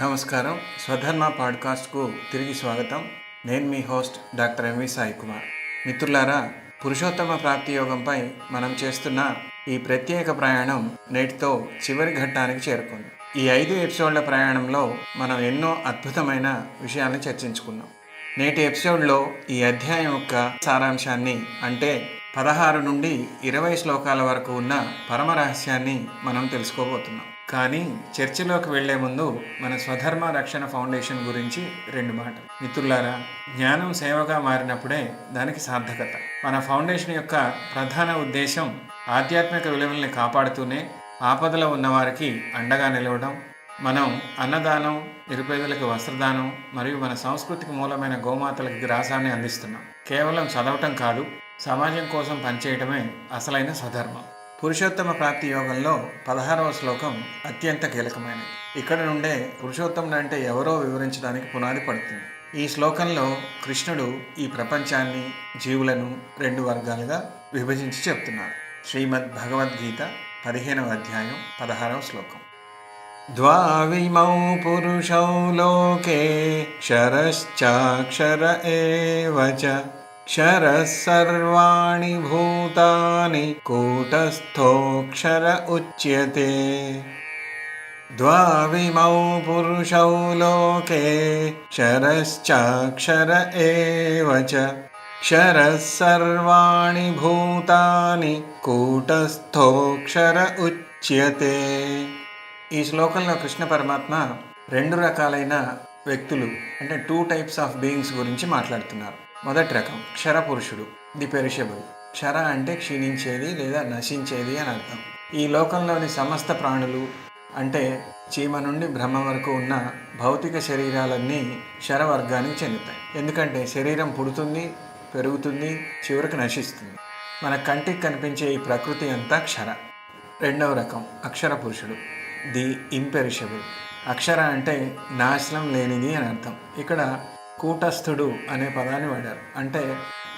నమస్కారం. స్వధర్మ పాడ్కాస్ట్కు తిరిగి స్వాగతం. నేను మీ host doctor M V Sai Kumar. మిత్రులారా, పురుషోత్తమ ప్రాప్తి యోగంపై మనం చేస్తున్న ఈ ప్రత్యేక ప్రయాణం నేటితో చివరి ఘట్టానికి చేరుకుంది. ఈ 5 ఎపిసోడ్ల ప్రయాణంలో మనం ఎన్నో అద్భుతమైన విషయాలను చర్చించుకున్నాం. నేటి ఎపిసోడ్లో ఈ అధ్యాయం యొక్క సారాంశాన్ని, అంటే 16 నుండి 20 శ్లోకాల వరకు ఉన్న పరమ రహస్యాన్ని మనం తెలుసుకోబోతున్నాం. కానీ చర్చలోకి వెళ్లే ముందు మన స్వధర్మ రక్షణ ఫౌండేషన్ గురించి 2 మాటలు. మిత్రులారా, జ్ఞానం సేవగా మారినప్పుడే దానికి సార్థకత. మన ఫౌండేషన్ యొక్క ప్రధాన ఉద్దేశం ఆధ్యాత్మిక విలువల్ని కాపాడుతూనే ఆపదలో ఉన్నవారికి అండగా నిలవడం. మనం అన్నదానం, నిరుపేదలకు వస్త్రదానం మరియు మన సంస్కృతికి మూలమైన గోమాతలకు గ్రాసాన్ని అందిస్తున్నాం. కేవలం చదవటం కాదు, సమాజం కోసం పనిచేయటమే అసలైన స్వధర్మం. పురుషోత్తమ ప్రాప్తి యోగంలో 16వ శ్లోకం అత్యంత కీలకమైనది. ఇక్కడ నుండే పురుషోత్తముడు అంటే ఎవరో వివరించడానికి పునాది పడుతుంది. ఈ శ్లోకంలో కృష్ణుడు ఈ ప్రపంచాన్ని, జీవులను 2 వర్గాలుగా విభజించి చెప్తున్నారు. శ్రీమద్ భగవద్గీత 15వ అధ్యాయం 16వ శ్లోకం. ద్వావిమౌ పురుషౌ లోకే క్షరశ్చాక్షర ఏవ చ క్షరః సర్వాణి భూతాని కూటస్థోక్షర ఉచ్యతే. ద్వావిమౌ పురుషౌ లోకే క్షరశ్చాక్షర ఏవ చ క్షరః సర్వాణి భూతాని కూటస్థోక్షర ఉచ్యతే. ఈ శ్లోకంలో కృష్ణ పరమాత్మ 2 రకాలైన వ్యక్తులు, అంటే 2 టైప్స్ ఆఫ్ బీయింగ్స్ గురించి మాట్లాడుతున్నారు. మొదటి రకం క్షర పురుషుడు, ది పెరిషబుల్. క్షర అంటే క్షీణించేది లేదా నశించేది అని అర్థం. ఈ లోకంలోని సమస్త ప్రాణులు, అంటే చీమ నుండి బ్రహ్మ వరకు ఉన్న భౌతిక శరీరాలన్నీ క్షర వర్గానికి చెందుతాయి. ఎందుకంటే శరీరం పుడుతుంది, పెరుగుతుంది, చివరికి నశిస్తుంది. మన కంటికి కనిపించే ఈ ప్రకృతి అంతా క్షర. రెండవ రకం అక్షర పురుషుడు, ది ఇంపెరిషబుల్. అక్షర అంటే నాశనం లేనిది అని అర్థం. ఇక్కడ కూటస్థుడు అనే పదాన్ని వాడారు. అంటే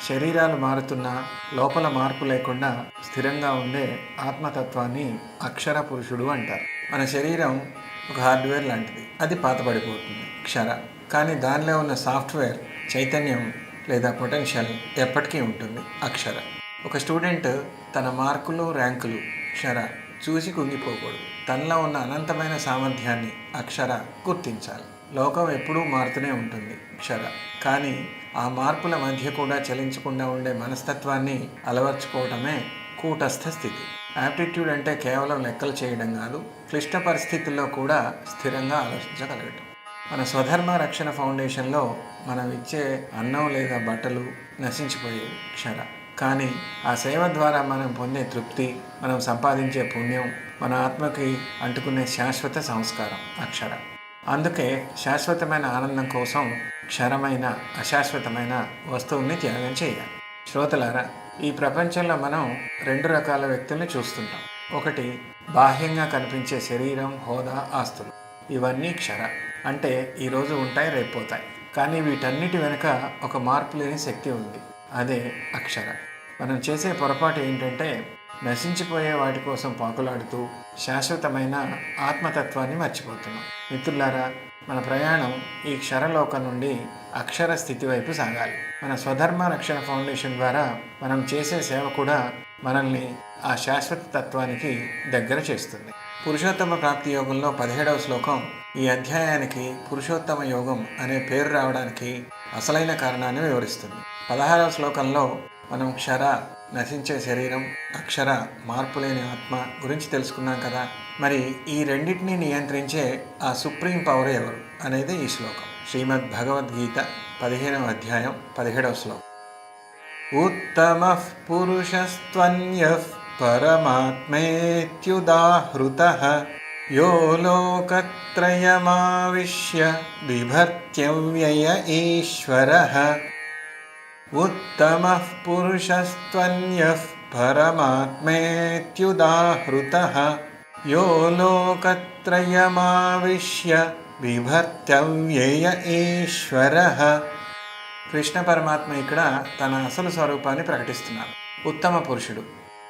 శరీరాలు మారుతున్నా లోపల మార్పు లేకుండా స్థిరంగా ఉండే ఆత్మతత్వాన్ని అక్షర పురుషుడు అంటారు. మన శరీరం ఒక హార్డ్వేర్ లాంటిది, అది పాతబడిపోతుంది, క్షర. కానీ దానిలో ఉన్న సాఫ్ట్వేర్, చైతన్యం లేదా పొటెన్షియల్ ఎప్పటికీ ఉంటుంది, అక్షర. ఒక స్టూడెంట్ తన మార్కులు, ర్యాంకులు, క్షర, చూసి కుంగిపోకూడదు. తనలో ఉన్న అనంతమైన సామర్థ్యాన్ని, అక్షర, గుర్తించాలి. లోకం ఎప్పుడూ మారుతూనే ఉంటుంది, క్షర. కానీ ఆ మార్పుల మధ్య కూడా చలించకుండా ఉండే మనస్తత్వాన్ని అలవర్చుకోవడమే కూటస్థ స్థితి. యాప్టిట్యూడ్ అంటే కేవలం లెక్కలు చేయడం కాదు, క్లిష్ట పరిస్థితుల్లో కూడా స్థిరంగా ఆలోచించగలగటం. మన స్వధర్మ రక్షణ ఫౌండేషన్లో మనం ఇచ్చే అన్నం లేదా బట్టలు నశించిపోయేవి, క్షర. కానీ ఆ సేవ ద్వారా మనం పొందే తృప్తి, మనం సంపాదించే పుణ్యం, మన ఆత్మకి అంటుకునే శాశ్వత సంస్కారం, అక్షర. అందుకే శాశ్వతమైన ఆనందం కోసం క్షరమైన, అశాశ్వతమైన వస్తువుల్ని త్యాగం చేయాలి. శ్రోతలారా, ఈ ప్రపంచంలో మనం 2 రకాల వ్యక్తుల్ని చూస్తుంటాం. ఒకటి బాహ్యంగా కనిపించే శరీరం, హోదా, ఆస్తులు. ఇవన్నీ క్షర. అంటే ఈరోజు ఉంటాయి, రేపు పోతాయి. కానీ వీటన్నిటి వెనుక ఒక మార్పు లేని శక్తి ఉంది, అదే అక్షర. మనం చేసే పొరపాటు ఏంటంటే నశించిపోయే వాటి కోసం పాకులాడుతూ శాశ్వతమైన ఆత్మతత్వాన్ని మర్చిపోతున్నాం. మిత్రులారా, మన ప్రయాణం ఈ క్షరలోకం నుండి అక్షర స్థితి వైపు సాగాలి. మన స్వధర్మ రక్షణ ఫౌండేషన్ ద్వారా మనం చేసే సేవ కూడా మనల్ని ఆ శాశ్వత తత్వానికి దగ్గర చేస్తుంది. పురుషోత్తమ ప్రాప్తి యోగంలో 17వ శ్లోకం ఈ అధ్యాయానికి పురుషోత్తమ యోగం అనే పేరు రావడానికి అసలైన కారణాన్ని వివరిస్తుంది. 16వ శ్లోకంలో మనం క్షర, నశించే శరీరం, అక్షర, మార్పులేని ఆత్మ గురించి తెలుసుకున్నాం కదా. మరి ఈ రెండింటినీ నియంత్రించే ఆ సుప్రీం పవర్ ఎవరు అనేది ఈ శ్లోకం. శ్రీమద్ భగవద్గీత 15వ అధ్యాయం 17వ శ్లోకం. ఉత్తమః పురుషస్త్వన్యః పరమాత్మేత్యుదాహృతః యో లోకత్రయమావిశ్య బిభర్త్యవ్యయ ఈశ్వరః. ఉత్తమః పురుషస్త్వన్యః పరమాత్మేత్యుదాహృతః యో లోకత్రయమావిశ్య బిభర్త్యవ్యయ ఈశ్వరః. కృష్ణ పరమాత్మ ఇక్కడ తన అసలు స్వరూపాన్ని ప్రకటిస్తున్నారు. ఉత్తమ పురుషుడు,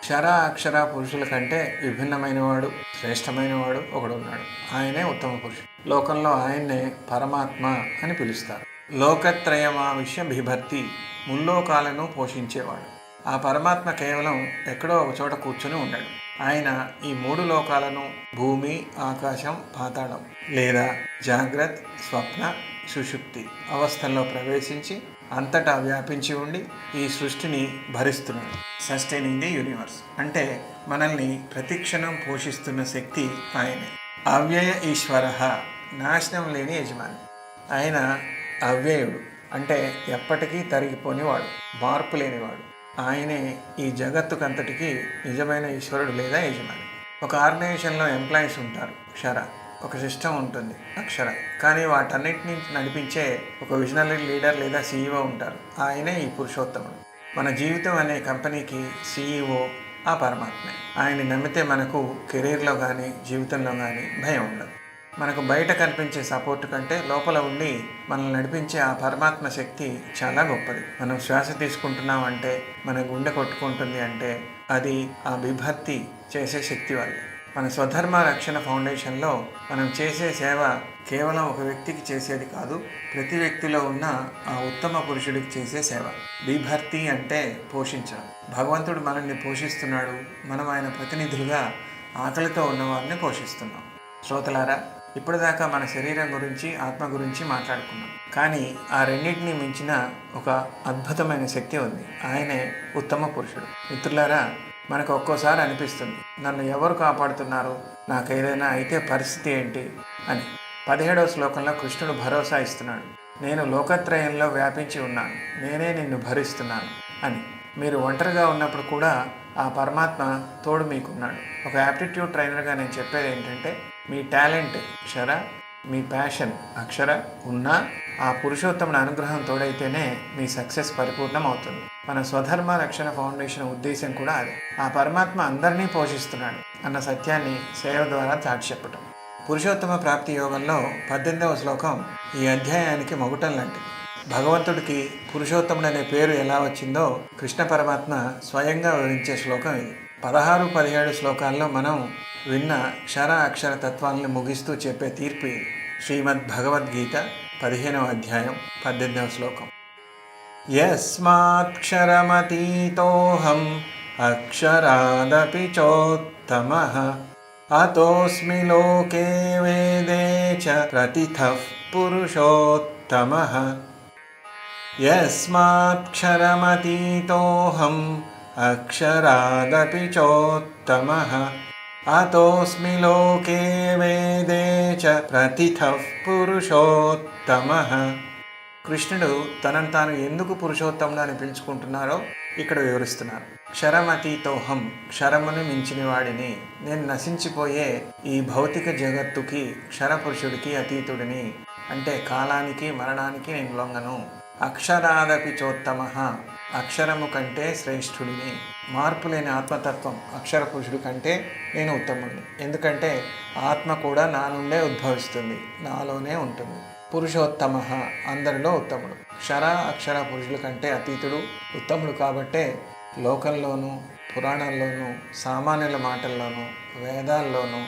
క్షర అక్షర పురుషుల కంటే విభిన్నమైన వాడు, శ్రేష్టమైన వాడు ఒకడు ఉన్నాడు. ఆయనే ఉత్తమ పురుషుడు. లోకంలో ఆయన్నే పరమాత్మ అని పిలుస్తారు. లోకత్రయమావిష్య బిభర్తి, ముల్లోకాలను పోషించేవాడు. ఆ పరమాత్మ కేవలం ఎక్కడో ఒక చోట కూర్చుని ఉండడు. ఆయన ఈ 3 లోకాలను, భూమి, ఆకాశం, పాతాళం లేదా జాగ్రత్త, స్వప్న, సుషుప్తి అవస్థల్లో ప్రవేశించి అంతటా వ్యాపించి ఉండి ఈ సృష్టిని భరిస్తున్నాడు. సస్టైనింగ్ ది యూనివర్స్ అంటే మనల్ని ప్రతిక్షణం పోషిస్తున్న శక్తి ఆయనే. అవ్యయ ఈశ్వర, నాశనం లేని యజమాని. ఆయన అవ్యయుడు అంటే ఎప్పటికీ తరిగిపోనివాడు, మార్పు లేనివాడు. ఆయనే ఈ జగత్తుకంతటికి నిజమైన ఈశ్వరుడు లేదా యజమాని. ఒక ఆర్గనైజేషన్లో ఎంప్లాయీస్ ఉంటారు, క్షర. ఒక సిస్టమ్ ఉంటుంది, అక్షర. కానీ వాటన్నిటిని నడిపించే ఒక విజనరీ లీడర్ లేదా సీఈఓ ఉంటారు. ఆయనే ఈ పురుషోత్తముడు. మన జీవితం అనే కంపెనీకి సీఈఓ ఆ పరమాత్మే. ఆయన్ని నమ్మితే మనకు కెరీర్లో కానీ జీవితంలో కానీ భయం ఉండదు. మనకు బయట కనిపించే సపోర్ట్ కంటే లోపల ఉండి మనల్ని నడిపించే ఆ పరమాత్మ శక్తి చాలా గొప్పది. మనం శ్వాస తీసుకుంటున్నామంటే, మన గుండె కొట్టుకుంటుంది అంటే అది ఆ బిభర్తి చేసే శక్తి వల్లే. మన స్వధర్మ రక్షణ ఫౌండేషన్లో మనం చేసే సేవ కేవలం ఒక వ్యక్తికి చేసేది కాదు, ప్రతి వ్యక్తిలో ఉన్న ఆ ఉత్తమ పురుషుడికి చేసే సేవ. బిభర్తి అంటే పోషించడం. భగవంతుడు మనల్ని పోషిస్తున్నాడు, మనం ఆయన ప్రతినిధులుగా ఆకలితో ఉన్నవారిని పోషిస్తున్నాం. శ్రోతలారా, ఇప్పటిదాకా మన శరీరం గురించి, ఆత్మ గురించి మాట్లాడుకున్నాం. కానీ ఆ రెండింటినీ మించిన ఒక అద్భుతమైన శక్తి ఉంది. ఆయనే ఉత్తమ పురుషుడు. మిత్రులారా, మనకు ఒక్కోసారి అనిపిస్తుంది, నన్ను ఎవరు కాపాడుతున్నారు, నాకు ఏదైనా అయితే పరిస్థితి ఏంటి అని. 17వ శ్లోకంలో కృష్ణుడు భరోసా ఇస్తున్నాడు. నేను లోకత్రయంలో వ్యాపించి ఉన్నాను, నేనే నిన్ను భరిస్తున్నాను అని. మీరు ఒంటరిగా ఉన్నప్పుడు కూడా ఆ పరమాత్మ తోడు మీకున్నాడు. ఒక యాప్టిట్యూడ్ ట్రైనర్గా నేను చెప్పేది ఏంటంటే, మీ టాలెంట్ క్షర, మీ ప్యాషన్ అక్షర ఉన్నా ఆ పురుషోత్తముని అనుగ్రహం తోడైతేనే మీ సక్సెస్ పరిపూర్ణం అవుతుంది. మన స్వధర్మ రక్షణ ఫౌండేషన్ ఉద్దేశం కూడా అదే. ఆ పరమాత్మ అందరినీ పోషిస్తున్నాడు అన్న సత్యాన్ని సేవ ద్వారా చాటి చెప్పటం. పురుషోత్తమ ప్రాప్తి యోగంలో 18వ శ్లోకం ఈ అధ్యాయానికి మొగుటం లాంటిది. భగవంతుడికి పురుషోత్తముడు అనే పేరు ఎలా వచ్చిందో కృష్ణ పరమాత్మ స్వయంగా వివరించే శ్లోకం ఇది. 16, 17 శ్లోకాల్లో మనం విన్న క్షర అక్షర తత్వాలను ముగిస్తూ చెప్పే తీర్పు ఇది. శ్రీమద్ భగవద్గీత 15వ అధ్యాయం 18వ శ్లోకం. యస్మాత్క్షరమతీతోహం అక్షరాదపి చోత్తమః అతోస్మి లోకే వేదే చ ప్రతిథః పురుషోత్తమః. యస్మాత్క్షరమతీతోహం అక్షరాదపి చోత్తమః అతోస్మి లోకే వేదే చ ప్రతిథః పురుషోత్తమః. కృష్ణుడు తనను తాను ఎందుకు పురుషోత్తముడు అని పిలుచుకుంటున్నారో ఇక్కడ వివరిస్తున్నారు. క్షరమతీతోహం, క్షరమును మించిన వాడిని, నేను నశించిపోయే ఈ భౌతిక జగత్తుకి, క్షరపురుషుడికి అతీతుడిని, అంటే కాలానికి మరణానికి నేను లొంగను. అక్షరాదపి చోత్తమః, అక్షరము కంటే శ్రేష్ఠుడిని. మార్పు లేని ఆత్మతత్వం అక్షర పురుషుడి కంటే నేను ఉత్తముడిని. ఎందుకంటే ఆత్మ కూడా నా నుండే ఉద్భవిస్తుంది, నాలోనే ఉంటుంది. పురుషోత్తమః, అందరిలో ఉత్తముడు. క్షర అక్షర పురుషుల కంటే అతీతుడు, ఉత్తముడు. కాబట్టే లోకంలోనూ, పురాణాల్లోనూ, సామాన్యుల మాటల్లోనూ, వేదాల్లోనూ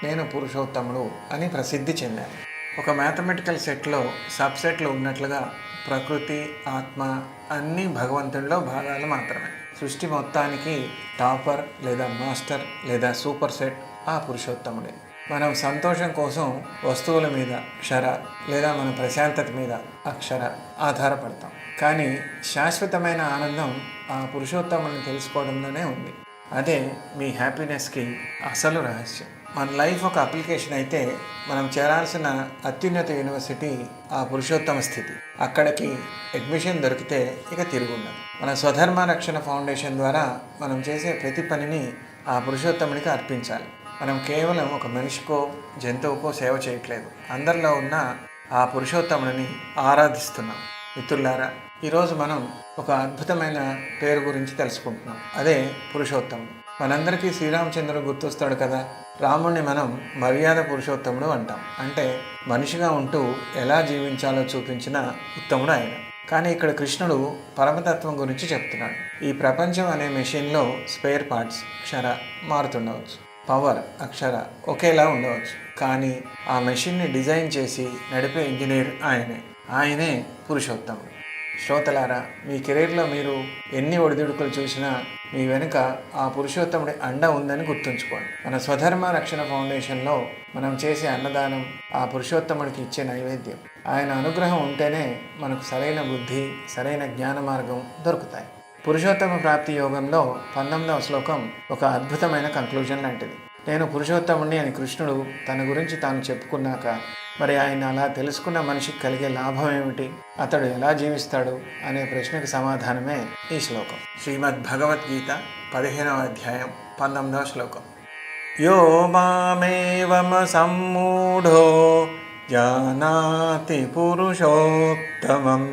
నేను పురుషోత్తముడు అని ప్రసిద్ధి చెందాను. ఒక మ్యాథమెటికల్ సెట్లో సబ్సెట్లు ఉన్నట్లుగా ప్రకృతి, ఆత్మ అన్నీ భగవంతుడిలో భాగాలు మాత్రమే. సృష్టి మొత్తానికి టాపర్ లేదా మాస్టర్ లేదా సూపర్ సెట్ ఆ పురుషోత్తముడే. మనం సంతోషం కోసం వస్తువుల మీద క్షర లేదా మన ప్రశాంతత మీద అక్షర ఆధారపడతాం. కానీ శాశ్వతమైన ఆనందం ఆ పురుషోత్తముని తెలుసుకోవడంలోనే ఉంది. అదే మీ హ్యాపీనెస్కి అసలు రహస్యం. మన లైఫ్ ఒక అప్లికేషన్ అయితే మనం చేరాల్సిన అత్యున్నత యూనివర్సిటీ ఆ పురుషోత్తమ స్థితి. అక్కడికి అడ్మిషన్ దొరికితే ఇక తిరుగుండదు. మన స్వధర్మ రక్షణ ఫౌండేషన్ ద్వారా మనం చేసే ప్రతి పనిని ఆ పురుషోత్తమునికి అర్పించాలి. మనం కేవలం ఒక మనిషికో జంతువుకో సేవ చేయట్లేదు, అందరిలో ఉన్న ఆ పురుషోత్తముడిని ఆరాధిస్తున్నాం. మిత్రులారా, ఈరోజు మనం ఒక అద్భుతమైన పేరు గురించి తెలుసుకుంటున్నాం. అదే పురుషోత్తముడు. మనందరికీ శ్రీరామచంద్రుడు గుర్తొస్తాడు కదా. రాముణ్ణి మనం మర్యాద పురుషోత్తముడు అంటాం. అంటే మనిషిగా ఉంటూ ఎలా జీవించాలో చూపించిన ఉత్తముడు ఆయన. కానీ ఇక్కడ కృష్ణుడు పరమతత్వం గురించి చెప్తున్నాడు. ఈ ప్రపంచం అనే మెషిన్లో స్పేర్ పార్ట్స్ క్షర మారుతుండవచ్చు, పవర్ అక్షర ఒకేలా ఉండవచ్చు, కానీ ఆ మెషిన్ని డిజైన్ చేసి నడిపే ఇంజనీర్ ఆయనే పురుషోత్తముడు. శ్రోతలారా, మీ కెరీర్లో మీరు ఎన్ని ఒడిదుడుకులు చూసినా మీ వెనుక ఆ పురుషోత్తముడి అండ ఉందని గుర్తుంచుకోండి. మన స్వధర్మ రక్షణ ఫౌండేషన్లో మనం చేసే అన్నదానం ఆ పురుషోత్తముడికి ఇచ్చే నైవేద్యం. ఆయన అనుగ్రహం ఉంటేనే మనకు సరైన బుద్ధి, సరైన జ్ఞాన మార్గం దొరుకుతాయి. పురుషోత్తమ ప్రాప్తి యోగంలో 19వ శ్లోకం ఒక అద్భుతమైన కంక్లూజన్ లాంటిది. నేను పురుషోత్తముడిని అని కృష్ణుడు తన గురించి తాను చెప్పుకున్నాక, మరి ఆయన అలా తెలుసుకున్న మనిషికి కలిగే లాభం ఏమిటి, అతడు ఎలా జీవిస్తాడు అనే ప్రశ్నకు సమాధానమే ఈ శ్లోకం. శ్రీమద్ భగవద్గీత 15వ అధ్యాయం 19వ శ్లోకం. యో మామేవమ సమ్మూఢో జానాతి పురుషోత్తమం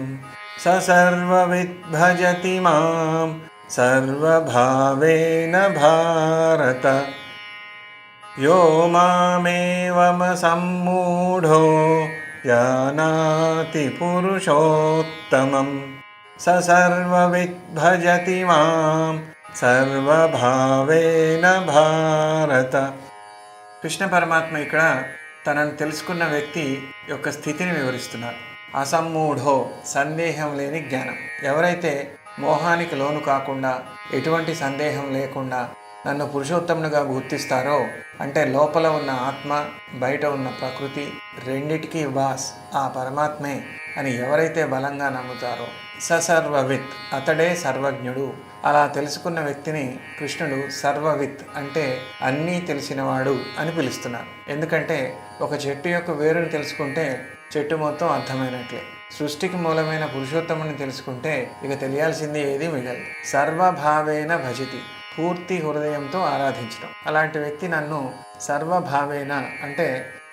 స సర్వవిద్ భజతి మాం సర్వభావేన భారత. యో మామేవమ సమ్మూఢో జానాతి పురుషోత్తమం స సర్వవిద్ భజతి మాం సర్వభావేన భారత. కృష్ణ పరమాత్మ ఇక్కడ తనను తెలుసుకున్న వ్యక్తి యొక్క స్థితిని వివరిస్తున్నారు. అసమ్మూఢో, సందేహం లేని జ్ఞానం. ఎవరైతే మోహానికి లోను కాకుండా, ఎటువంటి సందేహం లేకుండా నన్ను పురుషోత్తమునిగా గుర్తిస్తారో, అంటే లోపల ఉన్న ఆత్మ, బయట ఉన్న ప్రకృతి రెండిటికీ బాస్ ఆ పరమాత్మే అని ఎవరైతే బలంగా నమ్ముతారో, సర్వవిత్, అతడే సర్వజ్ఞుడు. అలా తెలుసుకున్న వ్యక్తిని కృష్ణుడు సర్వవిత్ అంటే అన్నీ తెలిసినవాడు అని పిలుస్తున్నారు. ఎందుకంటే ఒక చెట్టు యొక్క వేరుని తెలుసుకుంటే చెట్టు మొత్తం అర్థమైనట్లే. సృష్టికి మూలమైన పురుషోత్తముని తెలుసుకుంటే ఇక తెలియాల్సింది ఏది మిగలదు. సర్వభావేన భజతి, పూర్తి హృదయంతో ఆరాధించడం. అలాంటి వ్యక్తి నన్ను సర్వభావేన అంటే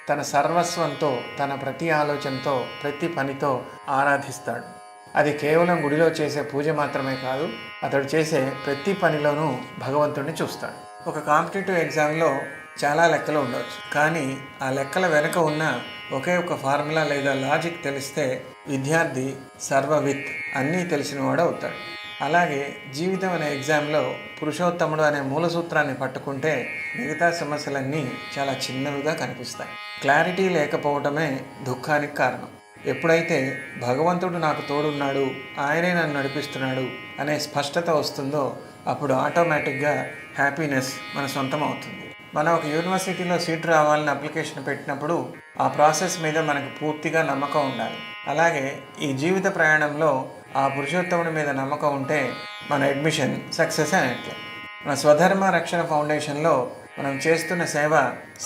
తన సర్వస్వంతో, తన ప్రతి ఆలోచనతో, ప్రతి పనితో ఆరాధిస్తాడు. అది కేవలం గుడిలో చేసే పూజ మాత్రమే కాదు, అతడు చేసే ప్రతి పనిలోనూ భగవంతుడిని చూస్తాడు. ఒక కాంపిటేటివ్ ఎగ్జామ్లో చాలా లెక్కలు ఉండవచ్చు, కానీ ఆ లెక్కల వెనుక ఉన్న ఒకే ఒక ఫార్ములా లేదా లాజిక్ తెలిస్తే విద్యార్థి సర్వవిత్, అన్నీ తెలిసినవాడు అవుతాడు. అలాగే జీవితం అనే ఎగ్జామ్లో పురుషోత్తముడు అనే మూల సూత్రాన్ని పట్టుకుంటే మిగతా సమస్యలన్నీ చాలా చిన్నవిగా కనిపిస్తాయి. క్లారిటీ లేకపోవటమే దుఃఖానికి కారణం. ఎప్పుడైతే భగవంతుడు నాకు తోడున్నాడు, ఆయనే నన్ను నడిపిస్తున్నాడు అనే స్పష్టత వస్తుందో అప్పుడు ఆటోమేటిక్గా హ్యాపీనెస్ మన సొంతం అవుతుంది. మనం ఒక యూనివర్సిటీలో సీట్ రావాలని అప్లికేషన్ పెట్టినప్పుడు ఆ ప్రాసెస్ మీద మనకు పూర్తిగా నమ్మకం ఉండాలి. అలాగే ఈ జీవిత ప్రయాణంలో ఆ పురుషోత్తముడి మీద నమ్మకం ఉంటే మన అడ్మిషన్ సక్సెస్ అయినట్లే. మన స్వధర్మ రక్షణ ఫౌండేషన్లో మనం చేస్తున్న సేవ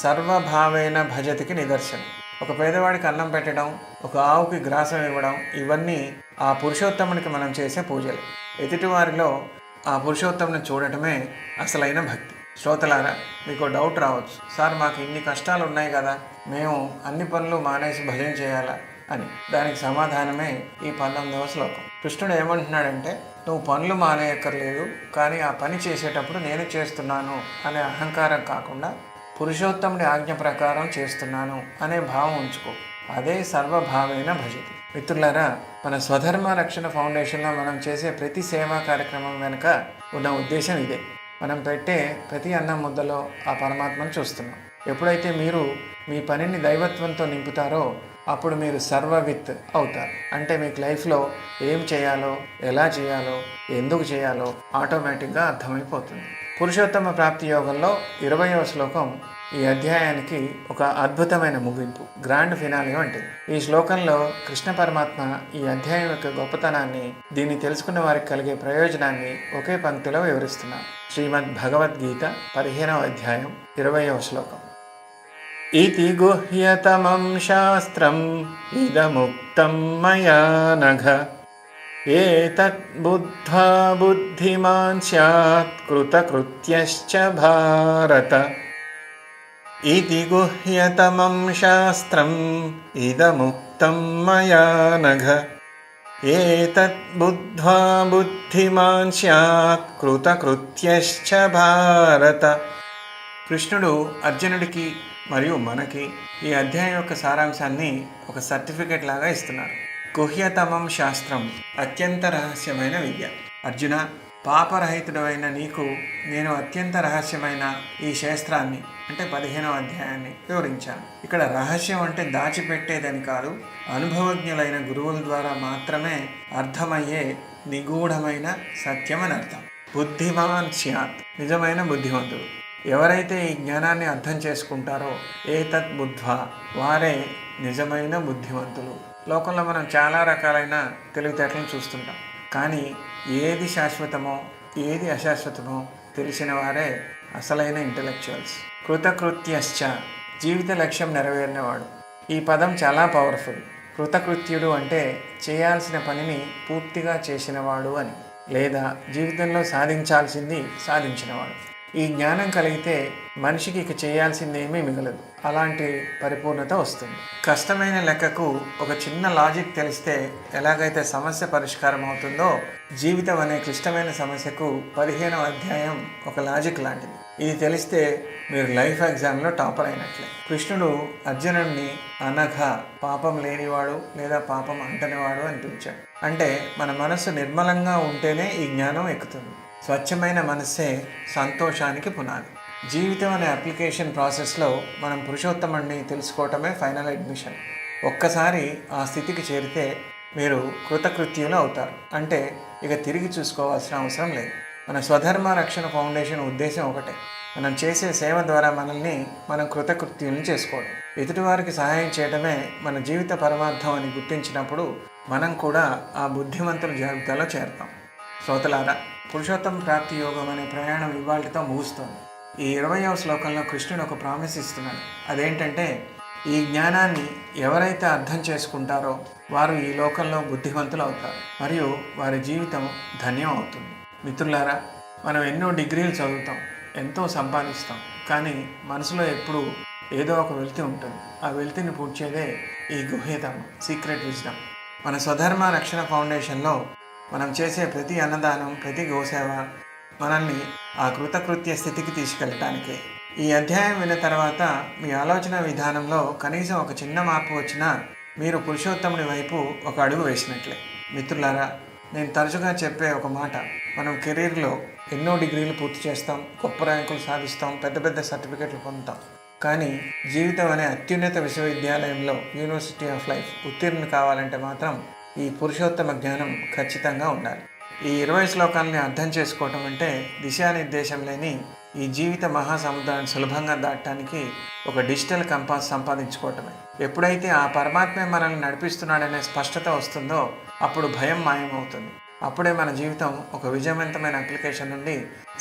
సర్వభావేన భజతికి నిదర్శనం. ఒక పేదవాడికి అన్నం పెట్టడం, ఒక ఆవుకి గ్రాసం ఇవ్వడం, ఇవన్నీ ఆ పురుషోత్తమునికి మనం చేసే పూజలు. ఎదుటివారిలో ఆ పురుషోత్తముని చూడటమే అసలైన భక్తి. శ్రోతలారా, మీకు డౌట్ రావచ్చు, సార్ మాకు ఇన్ని కష్టాలు ఉన్నాయి కదా, మేము అన్ని పనులు మానేసి భజన చేయాలా అని. దానికి సమాధానమే ఈ 19వ శ్లోకం. కృష్ణుడు ఏమంటున్నాడంటే, నువ్వు పనులు మానేయక్కర్లేదు, కానీ ఆ పని చేసేటప్పుడు నేను చేస్తున్నాను అనే అహంకారం కాకుండా పురుషోత్తముడి ఆజ్ఞ ప్రకారం చేస్తున్నాను అనే భావం ఉంచుకో. అదే సర్వభావేన భజతి. మిత్రులారా, మన స్వధర్మ రక్షణ ఫౌండేషన్లో మనం చేసే ప్రతి సేవా కార్యక్రమం వెనుక ఉన్న ఉద్దేశం ఇదే. మనం పెట్టే ప్రతి అన్నం ముద్దలో ఆ పరమాత్మను చూస్తున్నాం. ఎప్పుడైతే మీరు మీ పనిని దైవత్వంతో నింపుతారో అప్పుడు మీరు సర్వవిత్ అవుతారు. అంటే మీకు లైఫ్లో ఏం చేయాలో, ఎలా చేయాలో, ఎందుకు చేయాలో ఆటోమేటిక్గా అర్థమైపోతుంది. పురుషోత్తమ ప్రాప్తి యోగంలో 20వ శ్లోకం ఈ అధ్యాయానికి ఒక అద్భుతమైన ముగింపు, గ్రాండ్ ఫినాలే వంటిది. ఈ శ్లోకంలో కృష్ణ పరమాత్మ ఈ అధ్యాయం యొక్క గొప్పతనాన్ని, దీన్ని తెలుసుకున్న వారికి కలిగే ప్రయోజనాన్ని ఒకే పంక్తిలో వివరిస్తున్నారు. శ్రీమద్ భగవద్గీత 15వ అధ్యాయం 20వ శ్లోకం. ఇతి గుహ్యతమం శాస్త్రం ఇదముక్తం మయా నఘ ఏతత్ బుద్ధ్వా బుద్ధిమాన్ స్యాత్ కృతకృత్యశ్చ భారత. ఇతి గుహ్యతమం శాస్త్రం ఇదముక్తం మయా నఘ ఏతత్ బుద్ధ్వా బుద్ధిమాన్ స్యాత్ కృతకృత్యశ్చ భారత. కృష్ణుడు అర్జునుడికి మరియు మనకి ఈ అధ్యాయం యొక్క సారాంశాన్ని ఒక సర్టిఫికెట్ లాగా ఇస్తున్నారు. గుహ్యతమం శాస్త్రం, అత్యంత రహస్యమైన విద్య. అర్జున, పాపరహితుడైన నీకు నేను అత్యంత రహస్యమైన ఈ శాస్త్రాన్ని అంటే 15వ అధ్యాయాన్ని వివరించాను. ఇక్కడ రహస్యం అంటే దాచిపెట్టేదని కాదు, అనుభవజ్ఞులైన గురువుల ద్వారా మాత్రమే అర్థమయ్యే నిగూఢమైన సత్యం అని అర్థం. బుద్ధిమాన్ స్యాత్, నిజమైన బుద్ధివంతుడు. ఎవరైతే ఈ జ్ఞానాన్ని అర్థం చేసుకుంటారో ఏతత్ బుద్ధ్వా, వారే నిజమైన బుద్ధివంతులు. లోకంలో మనం చాలా రకాలైన తెలివితేటలను చూస్తుంటాం, కానీ ఏది శాశ్వతమో ఏది అశాశ్వతమో తెలిసిన వారే అసలైన ఇంటెలెక్చువల్స్. కృతకృత్యశ్చ, జీవిత లక్ష్యం నెరవేరినవాడు. ఈ పదం చాలా పవర్ఫుల్. కృతకృత్యుడు అంటే చేయాల్సిన పనిని పూర్తిగా చేసినవాడు అని, లేదా జీవితంలో సాధించాల్సింది సాధించినవాడు. ఈ జ్ఞానం కలిగితే మనిషికి ఇక చేయాల్సిందేమీ మిగలదు, అలాంటి పరిపూర్ణత వస్తుంది. కష్టమైన లెక్కకు ఒక చిన్న లాజిక్ తెలిస్తే ఎలాగైతే సమస్య పరిష్కారం అవుతుందో, జీవితం అనే క్లిష్టమైన సమస్యకు 15వ అధ్యాయం ఒక లాజిక్ లాంటిది. ఇది తెలిస్తే మీరు లైఫ్ ఎగ్జామ్లో టాపర్ అయినట్లే. కృష్ణుడు అర్జునుడిని అనఘ, పాపం లేనివాడు లేదా పాపం అంటనివాడు అని పిలిచాడు. అంటే మన మనస్సు నిర్మలంగా ఉంటేనే ఈ జ్ఞానం ఎక్కుతుంది. స్వచ్ఛమైన మనస్సే సంతోషానికి పునాది. జీవితం అనే అప్లికేషన్ ప్రాసెస్లో మనం పురుషోత్తముడిని తెలుసుకోవటమే ఫైనల్ అడ్మిషన్. ఒక్కసారి ఆ స్థితికి చేరితే మీరు కృతకృత్యులు అవుతారు. అంటే ఇక తిరిగి చూసుకోవాల్సిన అవసరం లేదు. మన స్వధర్మ రక్షణ ఫౌండేషన్ ఉద్దేశం ఒకటే, మనం చేసే సేవ ద్వారా మనల్ని మనం కృతకృత్యులను చేసుకోవడం. ఎదుటివారికి సహాయం చేయడమే మన జీవిత పరమార్థం అని గుర్తించినప్పుడు మనం కూడా ఆ బుద్ధిమంతుల జాబితాలో చేరుతాం. శ్రోతలారా, పురుషోత్తమ ప్రాప్తి యోగం అనే ప్రయాణం ఇవాళతో ముగుస్తోంది. ఈ 20వ శ్లోకంలో కృష్ణుడు ఒక ప్రామిస్ ఇస్తున్నాడు. అదేంటంటే, ఈ జ్ఞానాన్ని ఎవరైతే అర్థం చేసుకుంటారో వారు ఈ లోకంలో బుద్ధివంతులు అవుతారు మరియు వారి జీవితం ధన్యం అవుతుంది. మిత్రులారా, మనం ఎన్నో డిగ్రీలు చదువుతాం, ఎంతో సంపాదిస్తాం, కానీ మనసులో ఎప్పుడూ ఏదో ఒక వెలితి ఉంటుంది. ఆ వెలితిని పూడ్చేదే ఈ గుహ్యతమం, సీక్రెట్ విజ్డమ్. మన స్వధర్మ రక్షణ ఫౌండేషన్లో మనం చేసే ప్రతి అన్నదానం, ప్రతి గోసేవ మనల్ని ఆ కృతకృత్య స్థితికి తీసుకెళ్ళటానికే. ఈ అధ్యాయం విన్న తర్వాత మీ ఆలోచన విధానంలో కనీసం ఒక చిన్న మార్పు వచ్చినా మీరు పురుషోత్తముడి వైపు ఒక అడుగు వేసినట్లే. మిత్రులారా, నేను తరచుగా చెప్పే ఒక మాట, మనం కెరీర్లో ఎన్నో డిగ్రీలు పూర్తి చేస్తాం, గొప్ప ర్యాంకులు సాధిస్తాం, పెద్ద పెద్ద సర్టిఫికెట్లు పొందుతాం, కానీ జీవితం అనే అత్యున్నత విశ్వవిద్యాలయంలో యూనివర్సిటీ ఆఫ్ లైఫ్ ఉత్తీర్ణులు కావాలంటే మాత్రం ఈ పురుషోత్తమ జ్ఞానం ఖచ్చితంగా ఉండాలి. ఈ 20 శ్లోకాలని అర్థం చేసుకోవటం అంటే దిశానిర్దేశం లేని ఈ జీవిత మహాసముద్రాన్ని సులభంగా దాటడానికి ఒక డిజిటల్ కంపాస్ సంపాదించుకోవటమే. ఎప్పుడైతే ఆ పరమాత్మే మనల్ని నడిపిస్తున్నాడనే స్పష్టత వస్తుందో అప్పుడు భయం మాయమవుతుంది. అప్పుడే మన జీవితం ఒక విజయవంతమైన అప్లికేషన్ నుండి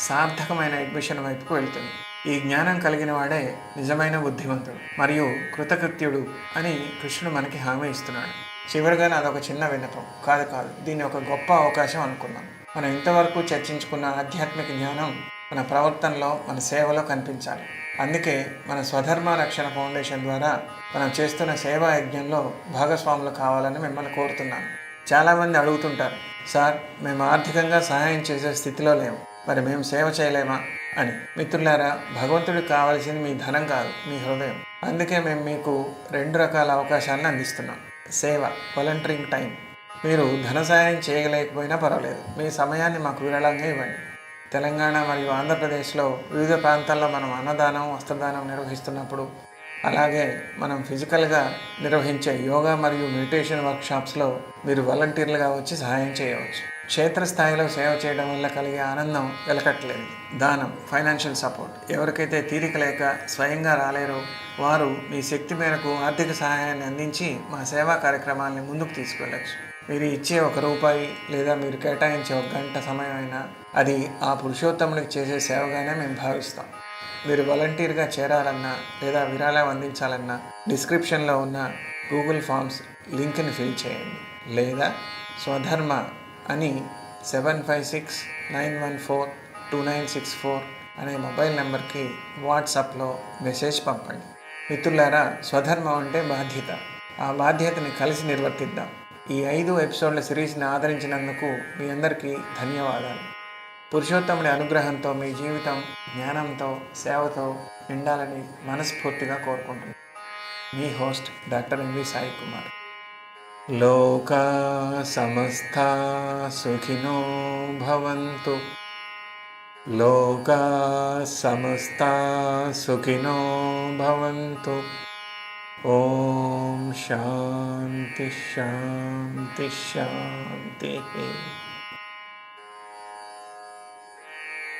సార్థకమైన అడ్మిషన్ వైపుకు వెళ్తుంది. ఈ జ్ఞానం కలిగిన వాడే నిజమైన బుద్ధిమంతుడు మరియు కృతకృత్యుడు అని కృష్ణుడు మనకి హామీ ఇస్తున్నాడు. చివరిగా అదొక చిన్న విన్నపం కాదు, దీన్ని ఒక గొప్ప అవకాశం అనుకున్నాం. మనం ఇంతవరకు చర్చించుకున్న ఆధ్యాత్మిక జ్ఞానం మన ప్రవర్తనలో, మన సేవలో కనిపించాలి. అందుకే మన స్వధర్మ రక్షణ ఫౌండేషన్ ద్వారా మనం చేస్తున్న సేవా యజ్ఞంలో భాగస్వాములు కావాలని మిమ్మల్ని కోరుతున్నాను. చాలామంది అడుగుతుంటారు, సార్ మేము ఆర్థికంగా సహాయం చేసే స్థితిలో లేము, మరి మేము సేవ చేయలేమా అని. మిత్రులారా, భగవంతుడికి కావాల్సింది మీ ధనం కాదు, మీ హృదయం. అందుకే మేము మీకు 2 రకాల అవకాశాలను అందిస్తున్నాం. సేవ, వాలంటీరింగ్ టైం. మీరు ధన సహాయం చేయలేకపోయినా పర్వాలేదు, మీ సమయాన్ని మాకు విరాళంగా ఇవ్వండి. తెలంగాణ మరియు ఆంధ్రప్రదేశ్లో వివిధ ప్రాంతాల్లో మనం అన్నదానం, వస్త్రదానం నిర్వహిస్తున్నప్పుడు, అలాగే మనం ఫిజికల్గా నిర్వహించే యోగా మరియు మెడిటేషన్ వర్క్షాప్స్లో మీరు వాలంటీర్లుగా వచ్చి సహాయం చేయవచ్చు. క్షేత్రస్థాయిలో సేవ చేయడం వల్ల కలిగే ఆనందం వెలకట్టలేదు. దానం, ఫైనాన్షియల్ సపోర్ట్. ఎవరికైతే తీరిక లేక స్వయంగా రాలేరో వారు మీ శక్తి మేరకు ఆర్థిక సహాయాన్ని అందించి మా సేవా కార్యక్రమాలని ముందుకు తీసుకెళ్ళచ్చు. మీరు ఇచ్చే ₹1 లేదా మీరు కేటాయించే 1 గంట సమయం అయినా అది ఆ పురుషోత్తముడికి చేసే సేవగానే మేము భావిస్తాం. మీరు వాలంటీర్గా చేరాలన్నా లేదా విరాళం అందించాలన్నా డిస్క్రిప్షన్లో ఉన్న గూగుల్ ఫామ్స్ లింక్ని ఫిల్ చేయండి, లేదా స్వధర్మ అని 7569142964 అనే మొబైల్ నెంబర్కి వాట్సాప్లో మెసేజ్ పంపండి. మిత్రులారా, స్వధర్మం అంటే బాధ్యత. ఆ బాధ్యతని కలిసి నిర్వర్తిద్దాం. ఈ 5 ఎపిసోడ్ల సిరీస్ని ఆదరించినందుకు మీ అందరికీ ధన్యవాదాలు. పురుషోత్తముడి అనుగ్రహంతో మీ జీవితం జ్ఞానంతో, సేవతో నిండాలని మనస్ఫూర్తిగా కోరుకుంటున్నాను. మీ host doctor M V Sai Kumar. లోకా సమస్తా సుఖినో భవంతు. లోకా సమస్తా సుఖినో భవంతు. ఓం శాంతి శాంతి శాంతి.